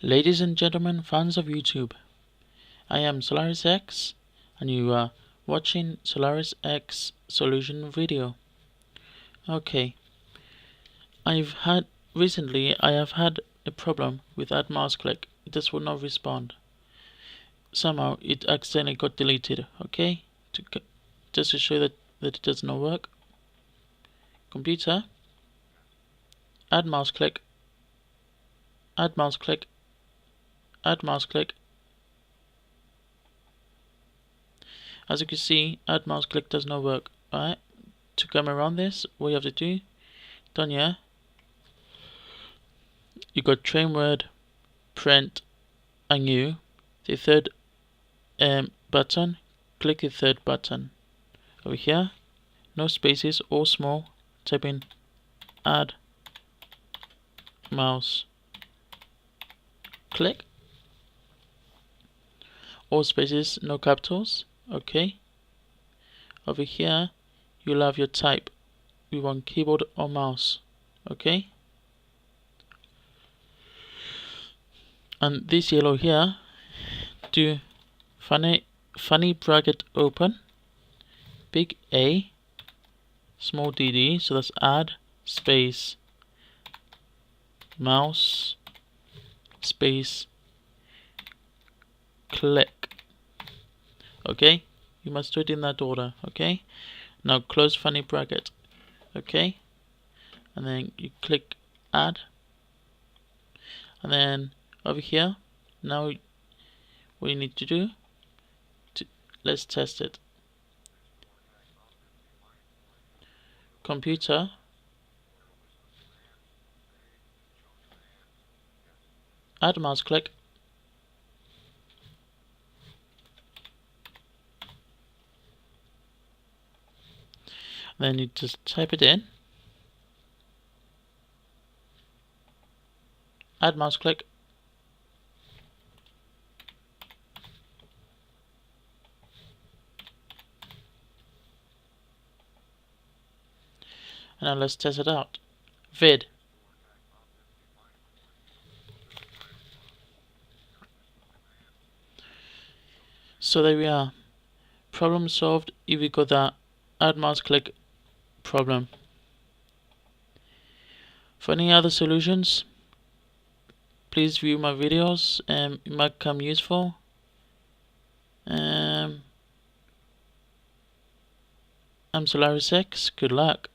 Ladies and gentlemen, fans of YouTube, I am Solaris X and you are watching Solaris X solution video. Okay, recently I have had a problem with add mouse click. It just will not respond. Somehow it accidentally got deleted. Okay, just to show that it does not work. Computer, add mouse click, add mouse click, add mouse click. As you can see, add mouse click does not work. Alright, to come around this, what you have to do, done here, you got train word, print, and new, the third button, click the third button. Over here, no spaces, all small, type in add mouse click, all spaces, no capitals. Okay, over here you'll have your type. We want keyboard or mouse. Okay, and this yellow here, do funny bracket open, big A, small dd, so that's add space mouse space click. Okay, you must do it in that order. Okay, now close funny bracket. Okay, and then you click add, and then over here, now what you need to do, let's test it. Computer, add mouse click, then you just type it in, add mouse click, and now let's test it out. Vid. So there we are. Problem solved if we got that add mouse click problem. For any other solutions, please view my videos. It might come useful. I'm Solaris X. Good luck.